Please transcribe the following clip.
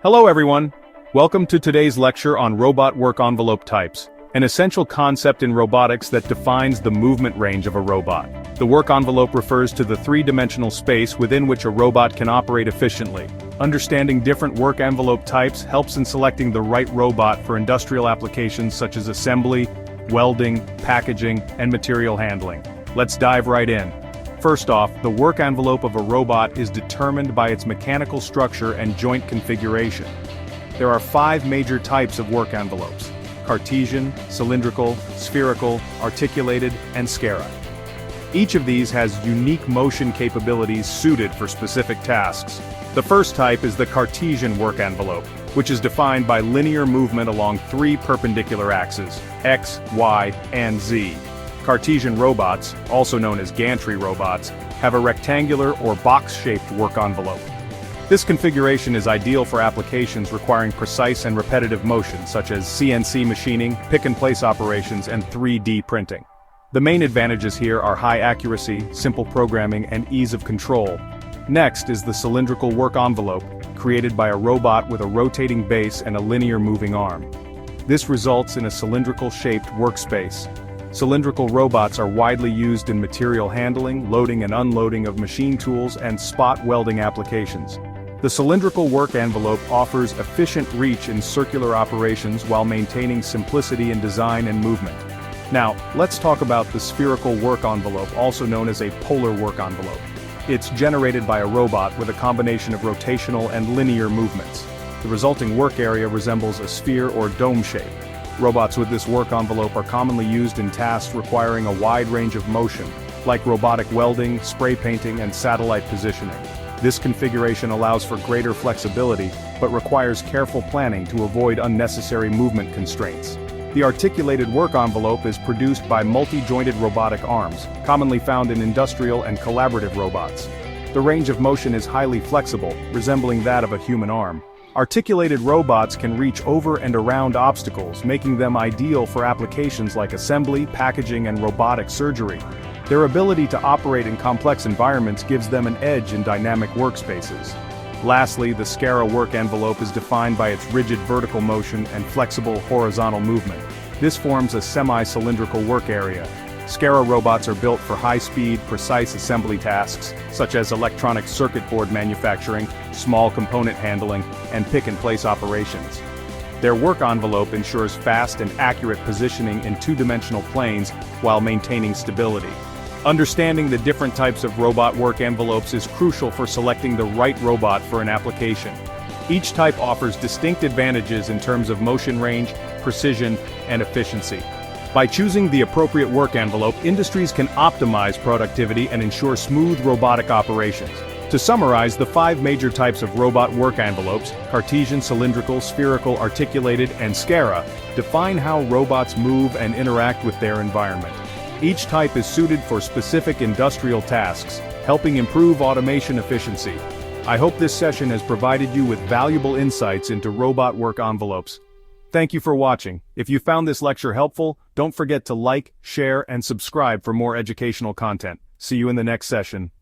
Hello everyone! Welcome to today's lecture on robot work envelope types, an essential concept in robotics that defines the movement range of a robot. The work envelope refers to the three-dimensional space within which a robot can operate efficiently. Understanding different work envelope types helps in selecting the right robot for industrial applications such as assembly, welding, packaging, and material handling. Let's dive right in. First off, the work envelope of a robot is determined by its mechanical structure and joint configuration. There are 5 major types of work envelopes: Cartesian, Cylindrical, Spherical, Articulated, and SCARA. Each of these has unique motion capabilities suited for specific tasks. The first type is the Cartesian work envelope, which is defined by linear movement along 3 perpendicular axes, X, Y, and Z. Cartesian robots, also known as gantry robots, have a rectangular or box-shaped work envelope. This configuration is ideal for applications requiring precise and repetitive motion, such as CNC machining, pick-and-place operations, and 3D printing. The main advantages here are high accuracy, simple programming, and ease of control. Next is the cylindrical work envelope, created by a robot with a rotating base and a linear moving arm. This results in a cylindrical-shaped workspace. Cylindrical robots are widely used in material handling, loading and unloading of machine tools, and spot welding applications. The cylindrical work envelope offers efficient reach in circular operations while maintaining simplicity in design and movement. Now, let's talk about the spherical work envelope, also known as a polar work envelope. It's generated by a robot with a combination of rotational and linear movements. The resulting work area resembles a sphere or dome shape. Robots with this work envelope are commonly used in tasks requiring a wide range of motion, like robotic welding, spray painting, and satellite positioning. This configuration allows for greater flexibility, but requires careful planning to avoid unnecessary movement constraints. The articulated work envelope is produced by multi-jointed robotic arms, commonly found in industrial and collaborative robots. The range of motion is highly flexible, resembling that of a human arm. Articulated robots can reach over and around obstacles, making them ideal for applications like assembly, packaging, and robotic surgery. Their ability to operate in complex environments gives them an edge in dynamic workspaces. Lastly, the SCARA work envelope is defined by its rigid vertical motion and flexible horizontal movement. This forms a semi-cylindrical work area. SCARA robots are built for high-speed, precise assembly tasks, such as electronic circuit board manufacturing, small component handling, and pick-and-place operations. Their work envelope ensures fast and accurate positioning in 2-dimensional planes while maintaining stability. Understanding the different types of robot work envelopes is crucial for selecting the right robot for an application. Each type offers distinct advantages in terms of motion range, precision, and efficiency. By choosing the appropriate work envelope, industries can optimize productivity and ensure smooth robotic operations. To summarize, the 5 major types of robot work envelopes, Cartesian, Cylindrical, Spherical, Articulated, and SCARA, define how robots move and interact with their environment. Each type is suited for specific industrial tasks, helping improve automation efficiency. I hope this session has provided you with valuable insights into robot work envelopes. Thank you for watching. If you found this lecture helpful, don't forget to like, share, and subscribe for more educational content. See you in the next session.